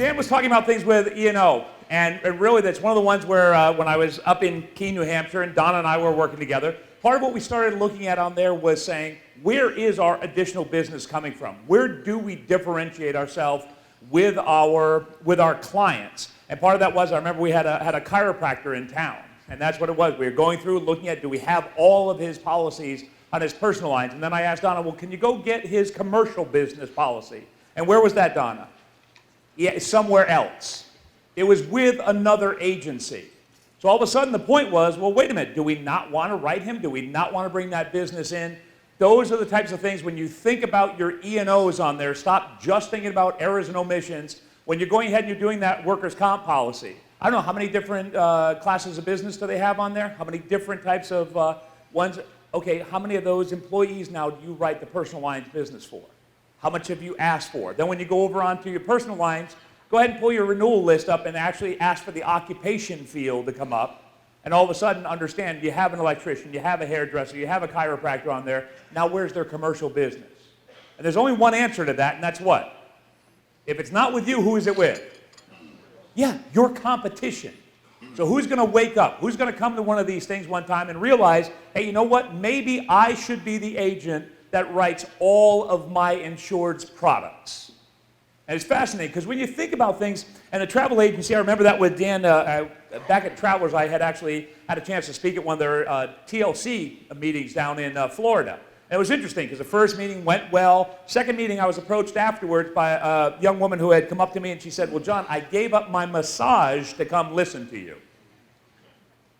Dan was talking about things with E&O, and really that's one of the ones where when I was up in Keene, New Hampshire, and Donna and I were working together, part of what we started looking at on there was saying, where is our additional business coming from? Where do we differentiate ourselves with our clients? And part of that was, I remember we had a chiropractor in town, and that's what it was. We were going through looking at, do we have all of his policies on his personal lines? And then I asked Donna, well, can you go get his commercial business policy? And where was that, Donna? Yeah, somewhere else. It was with another agency. So all of a sudden the point was, well, wait a minute, do we not want to write him? Do we not want to bring that business in? Those are the types of things when you think about your E&Os on there, stop just thinking about errors and omissions. When you're going ahead and you're doing that workers' comp policy, I don't know, how many different classes of business do they have on there? How many different types of ones? Okay, how many of those employees now do you write the personal lines business for? How much have you asked for? Then when you go over onto your personal lines, go ahead and pull your renewal list up and actually ask for the occupation field to come up. And all of a sudden understand you have an electrician, you have a hairdresser, you have a chiropractor on there. Now where's their commercial business? And there's only one answer to that, and that's what? If it's not with you, who is it with? Yeah, your competition. So who's going to wake up? Who's going to come to one of these things one time and realize, hey, you know what? Maybe I should be the agent that writes all of my insured's products. And it's fascinating because when you think about things, and the travel agency, I remember that with Dan, back at Travelers, I had actually had a chance to speak at one of their TLC meetings down in Florida. And it was interesting because the first meeting went well. Second meeting, I was approached afterwards by a young woman who had come up to me and she said, well, John, I gave up my massage to come listen to you.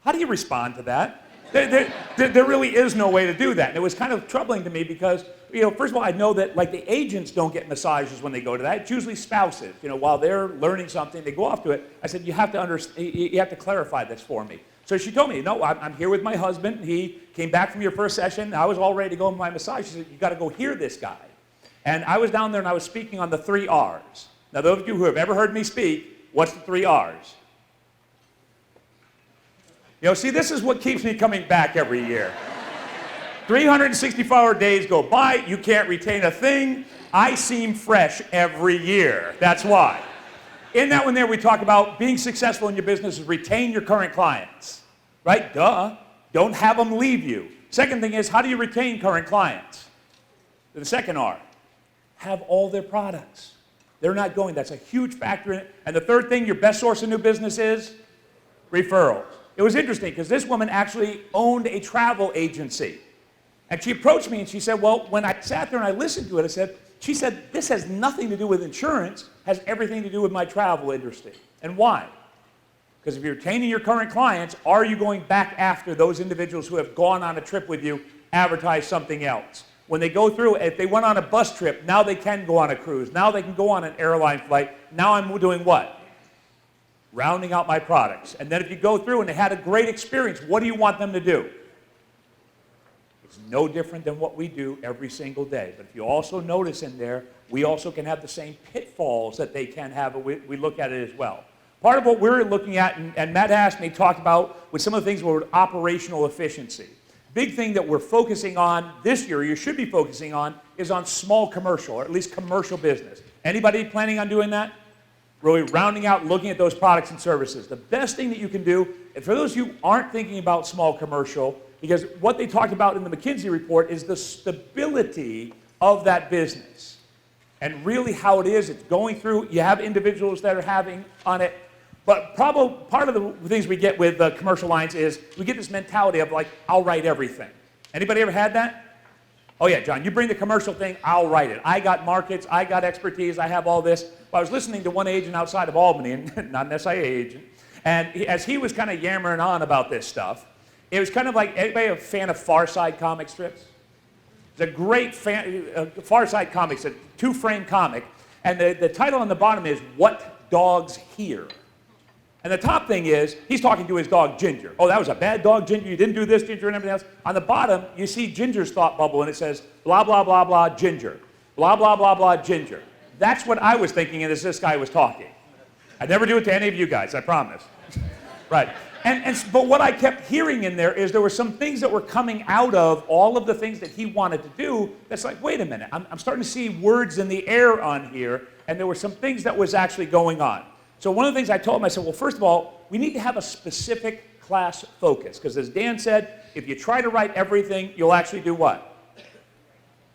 How do you respond to that? There really is no way to do that. And it was kind of troubling to me because, you know, first of all, I know that like the agents don't get massages when they go to that. It's usually spouses. You know, while they're learning something, they go off to it. I said, you have to clarify this for me. So she told me, no, I'm here with my husband. He came back from your first session. I was all ready to go on my massage. She said, you got to go hear this guy. And I was down there and I was speaking on the 3 R's. Now, those of you who have ever heard me speak, what's the 3 R's? You know, see, this is what keeps me coming back every year. 364 days go by, you can't retain a thing. I seem fresh every year. That's why. In that one there, we talk about being successful in your business is retain your current clients. Right? Duh. Don't have them leave you. Second thing is, how do you retain current clients? The second R, have all their products. They're not going. That's a huge factor in it. And the third thing, your best source of new business is referrals. It was interesting because this woman actually owned a travel agency. And she approached me and she said, well, when I sat there and I listened to it, she said, this has nothing to do with insurance, has everything to do with my travel industry. And why? Because if you're retaining your current clients, are you going back after those individuals who have gone on a trip with you, advertise something else? When they go through, if they went on a bus trip, now they can go on a cruise. Now they can go on an airline flight. Now I'm doing what? Rounding out my products. And then if you go through and they had a great experience, what do you want them to do? It's no different than what we do every single day. But if you also notice in there, we also can have the same pitfalls that they can have. We look at it as well. Part of what we're looking at, and Matt asked me, talked about with some of the things were operational efficiency. Big thing that we're focusing on this year, you should be focusing on, is on small commercial, or at least commercial business. Anybody planning on doing that? Really rounding out, looking at those products and services. The best thing that you can do, and for those of you who aren't thinking about small commercial, because what they talked about in the McKinsey report is the stability of that business. And really how it is, it's going through, you have individuals that are having on it, but probably part of the things we get with commercial lines is we get this mentality of like, I'll write everything. Anybody ever had that? Oh yeah, John, you bring the commercial thing, I'll write it. I got markets, I got expertise, I have all this. Well, I was listening to one agent outside of Albany, and not an SIA agent, and as he was kind of yammering on about this stuff, it was kind of like, anybody a fan of Far Side comic strips? It's a great Far Side comics, a 2-frame comic, and the title on the bottom is, What Dogs Hear. And the top thing is, he's talking to his dog, Ginger. Oh, that was a bad dog, Ginger. You didn't do this, Ginger, and everything else. On the bottom, you see Ginger's thought bubble, and it says, blah, blah, blah, blah, Ginger. Blah, blah, blah, blah, Ginger. That's what I was thinking as this guy was talking. I'd never do it to any of you guys, I promise. Right. But what I kept hearing in there is there were some things that were coming out of all of the things that he wanted to do that's like, wait a minute, I'm starting to see words in the air on here. and there were some things that was actually going on. So one of the things I told him, I said, well, first of all, we need to have a specific class focus, because as Dan said, if you try to write everything, you'll actually do what?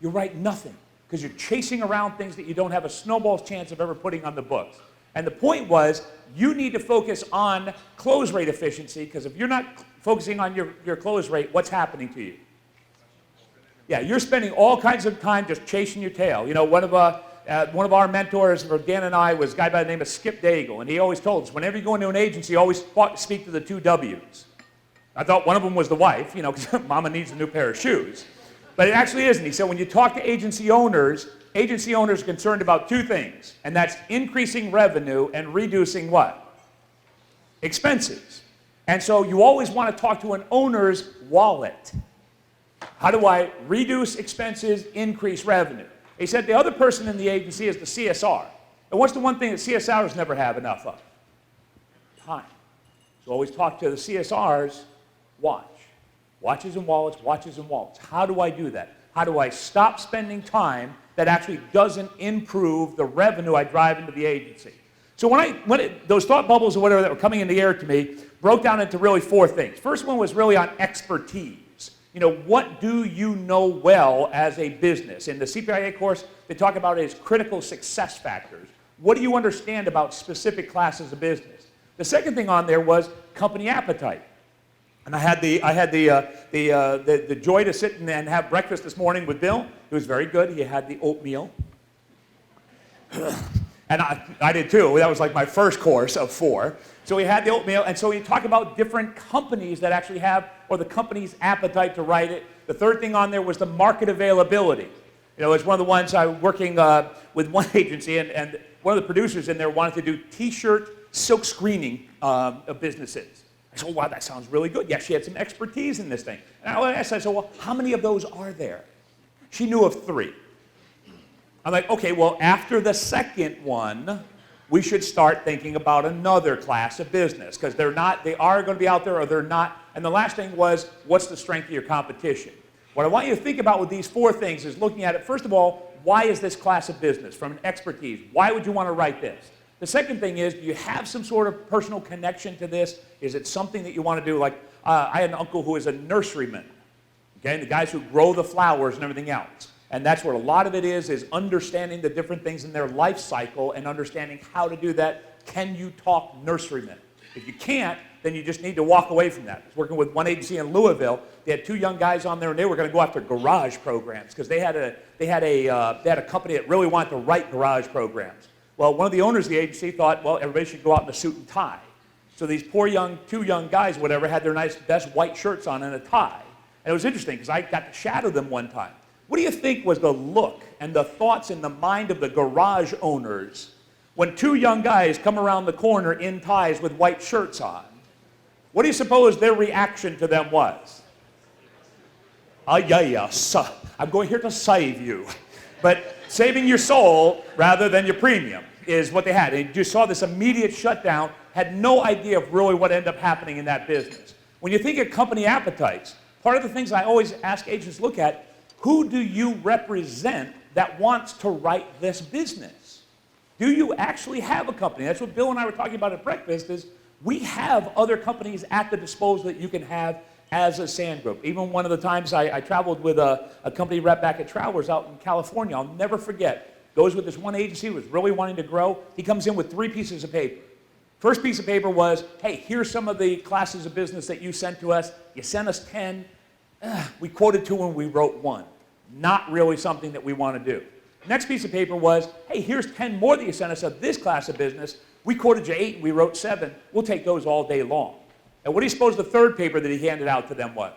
You'll write nothing, because you're chasing around things that you don't have a snowball's chance of ever putting on the books. And the point was, you need to focus on close rate efficiency, because if you're not focusing on your close rate, what's happening to you? Yeah, you're spending all kinds of time just chasing your tail. You know, one of our mentors for Dan and I was a guy by the name of Skip Daigle, and he always told us, whenever you go into an agency, always speak to the 2 W's. I thought one of them was the wife, you know, because mama needs a new pair of shoes. But it actually isn't. He said when you talk to agency owners are concerned about 2 things, and that's increasing revenue and reducing what? Expenses. And so you always want to talk to an owner's wallet. How do I reduce expenses, increase revenue? He said the other person in the agency is the CSR. And what's the one thing that CSRs never have enough of? Time. So always talk to the CSRs, watch. Watches and wallets, watches and wallets. How do I do that? How do I stop spending time that actually doesn't improve the revenue I drive into the agency? So those thought bubbles or whatever that were coming in the air to me broke down into really 4 things. First one was really on expertise. You know, what do you know well as a business? In the CPIA course, they talk about it as critical success factors. What do you understand about specific classes of business? The second thing on there was company appetite. And I had the joy to sit and have breakfast this morning with Bill. It was very good. He had the oatmeal. And I did too. That was like my first course of 4. So we had the oatmeal, and so we talk about different companies that actually have, or the company's appetite to write it. The third thing on there was the market availability. You know, it's one of the ones I was working with one agency, and one of the producers in there wanted to do T-shirt silk screening of businesses. I said, oh, wow, that sounds really good. Yeah, she had some expertise in this thing. And I asked, I said, well, how many of those are there? She knew of 3. I'm like, okay, well, after the second one, we should start thinking about another class of business, because they are going to be out there or they're not. And the last thing was, what's the strength of your competition? What I want you to think about with these 4 things is looking at it, first of all, why is this class of business from an expertise? Why would you want to write this? The second thing is, do you have some sort of personal connection to this? Is it something that you want to do? Like, I had an uncle who is a nurseryman, okay, the guys who grow the flowers and everything else. And that's where a lot of it is understanding the different things in their life cycle and understanding how to do that. Can you talk nurserymen? If you can't, then you just need to walk away from that. I was working with one agency in Louisville. They had 2 young guys on there, and they were going to go after garage programs because they had a company that really wanted to write garage programs. Well, one of the owners of the agency thought, well, everybody should go out in a suit and tie. So these poor 2 young guys, whatever, had their nice best white shirts on and a tie. And it was interesting because I got to shadow them one time. What do you think was the look and the thoughts in the mind of the garage owners when 2 young guys come around the corner in ties with white shirts on? What do you suppose their reaction to them was? I'm going here to save you. But saving your soul rather than your premium is what they had. And you saw this immediate shutdown, had no idea of really what ended up happening in that business. When you think of company appetites, part of the things I always ask agents to look at, who do you represent that wants to write this business? Do you actually have a company? That's what Bill and I were talking about at breakfast, is we have other companies at the disposal that you can have as a SAN group. Even one of the times I traveled with a company rep back at Travelers out in California, I'll never forget, goes with this one agency who was really wanting to grow. He comes in with 3 pieces of paper. First piece of paper was, hey, here's some of the classes of business that you sent to us. You sent us 10. We quoted 2 and we wrote 1. Not really something that we want to do. Next piece of paper was, hey, here's 10 more that you sent us of this class of business. We quoted you 8 and we wrote 7. We'll take those all day long. And what do you suppose the third paper that he handed out to them was?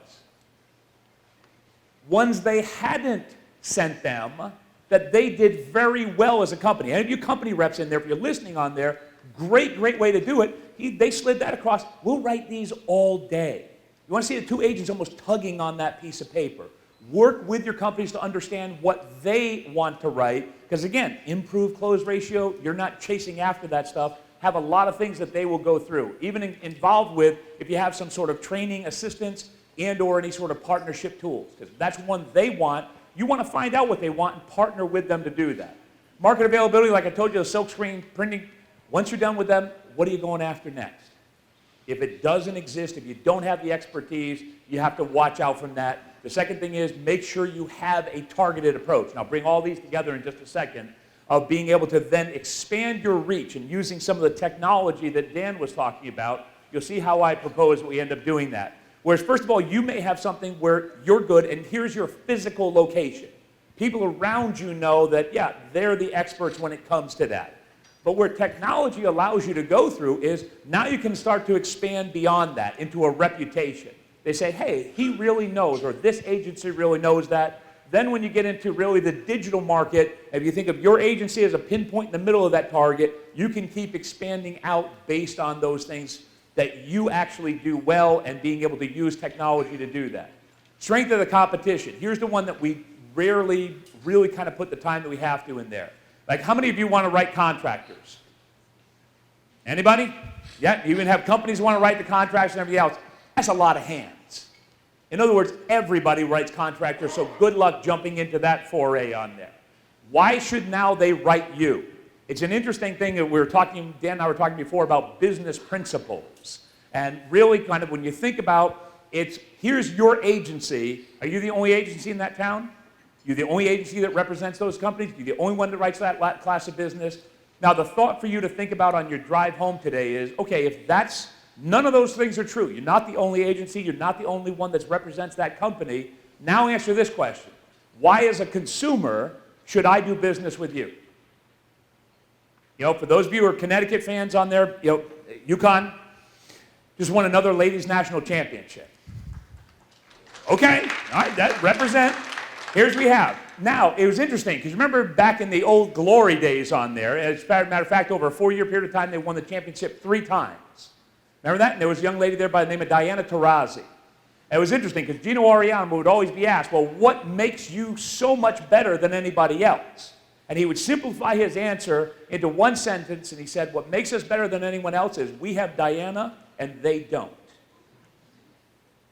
Ones they hadn't sent them that they did very well as a company. Any of you company reps in there, if you're listening on there, great way to do it. They slid that across. We'll write these all day. You want to see the 2 agents almost tugging on that piece of paper. Work with your companies to understand what they want to write. Because again, improve close ratio, you're not chasing after that stuff. Have a lot of things that they will go through. Even involved with, if you have some sort of training assistance and or any sort of partnership tools. Because that's one they want. You want to find out what they want and partner with them to do that. Market availability, like I told you, the silk screen printing, once you're done with them, what are you going after next? If it doesn't exist, if you don't have the expertise, you have to watch out from that. The second thing is make sure you have a targeted approach. And I'll bring all these together in just a second of being able to then expand your reach and using some of the technology that Dan was talking about. You'll see how I propose we end up doing that. Whereas, first of all, you may have something where you're good, and here's your physical location. People around you know that, yeah, they're the experts when it comes to that. But where technology allows you to go through is now you can start to expand beyond that into a reputation. They say, hey, he really knows, or this agency really knows that. Then when you get into really the digital market, if you think of your agency as a pinpoint in the middle of that target, you can keep expanding out based on those things that you actually do well and being able to use technology to do that. Strength of the competition. Here's the one that we rarely really kind of put the time that we have to in there. Like, how many of you want to write contractors? Anybody? Yeah, you even have companies who want to write the contracts and everything else. That's a lot of hands. In other words, everybody writes contractors, so good luck jumping into that foray on there. Why should now they write you? It's an interesting thing that Dan and I were talking before about business principles. And really kind of when you think about here's your agency. Are you the only agency in that town? You're the only agency that represents those companies? You're the only one that writes that class of business? Now, the thought for you to think about on your drive home today is, okay, if none of those things are true, you're not the only agency, you're not the only one that represents that company, now answer this question. Why, as a consumer, should I do business with you? You know, for those of you who are Connecticut fans on there, UConn just won another ladies' national championship. Okay, all right, that represent. Here's what we have. Now, it was interesting, because remember back in the old glory days on there, as a matter of fact, over a 4-year period of time, they won the championship 3 times. Remember that? And there was a young lady there by the name of Diana Taurasi. It was interesting, because Gino Ariano would always be asked, well, what makes you so much better than anybody else? And he would simplify his answer into one sentence, and he said, what makes us better than anyone else is we have Diana and they don't.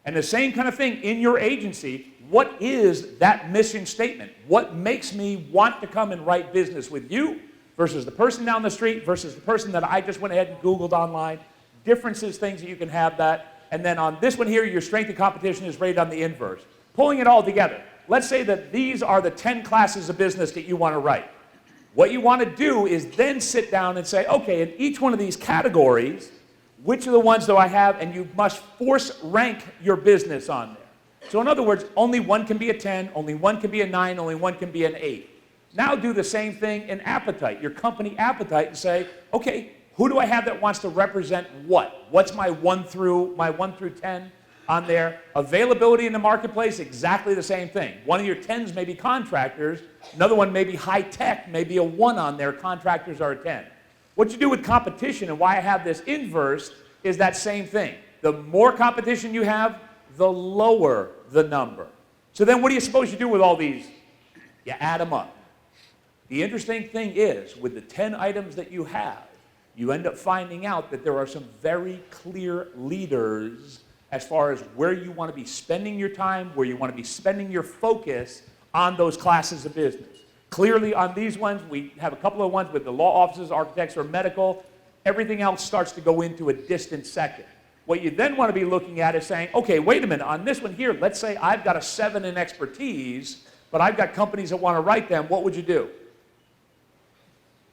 And the same kind of thing in your agency, what is that mission statement? What makes me want to come and write business with you versus the person down the street versus the person that I just went ahead and Googled online? Differences, things that you can have that. And then on this one here, your strength of competition is rated on the inverse. Pulling it all together. Let's say that these are the 10 classes of business that you want to write. What you want to do is then sit down and say, okay, in each one of these categories, which are the ones do I have? And you must force rank your business on there. So in other words, only one can be a 10, only one can be a 9, only one can be an 8. Now do the same thing in appetite, your company appetite, and say, okay, who do I have that wants to represent what? What's my 1 through 10 on there? Availability in the marketplace, exactly the same thing. One of your 10s may be contractors, another one may be high tech, maybe a 1 on there, contractors are a 10. What you do with competition and why I have this inverse is that same thing. The more competition you have, the lower the number. So then what do you suppose you do with all these? You add them up. The interesting thing is, with the 10 items that you have, you end up finding out that there are some very clear leaders as far as where you want to be spending your time, where you want to be spending your focus on those classes of business. Clearly on these ones, we have a couple of ones with the law offices, architects, or medical. Everything else starts to go into a distant second. What you then want to be looking at is saying, okay, wait a minute, on this one here, let's say I've got a 7 in expertise, but I've got companies that want to write them. What would you do?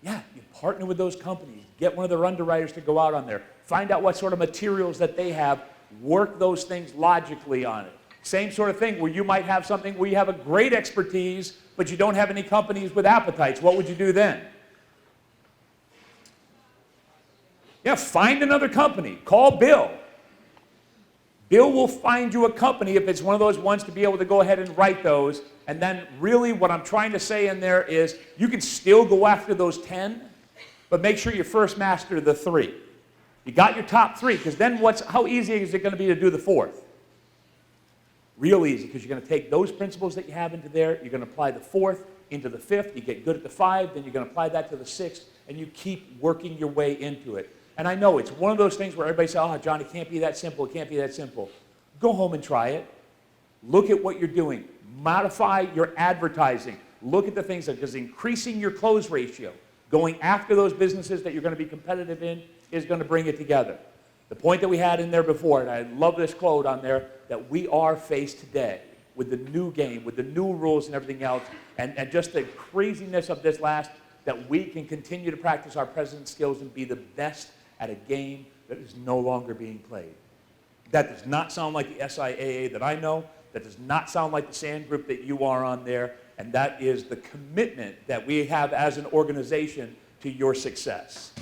Yeah, you partner with those companies. Get one of their underwriters to go out on there. Find out what sort of materials that they have. Work those things logically on it. Same sort of thing where you might have something where you have a great expertise, but you don't have any companies with appetites. What would you do then? Yeah, find another company. Call Bill. Bill will find you a company if it's one of those ones to be able to go ahead and write those. And then really what I'm trying to say in there is you can still go after those 10, but make sure you first master the 3. You got your top 3, because then how easy is it going to be to do the 4th? Real easy, because you're going to take those principles that you have into there, you're going to apply the 4th into the 5th, you get good at the 5, then you're going to apply that to the 6th, and you keep working your way into it. And I know it's one of those things where everybody says, oh, John, it can't be that simple, it can't be that simple. Go home and try it. Look at what you're doing. Modify your advertising. look at the things that, because increasing your close ratio, going after those businesses that you're going to be competitive in is going to bring it together. The point that we had in there before, and I love this quote on there, that we are faced today with the new game, with the new rules and everything else, and just the craziness of this last, that we can continue to practice our present skills and be the best at a game that is no longer being played. That does not sound like the SIAA that I know. That does not sound like the SAND group that you are on there. And that is the commitment that we have as an organization to your success.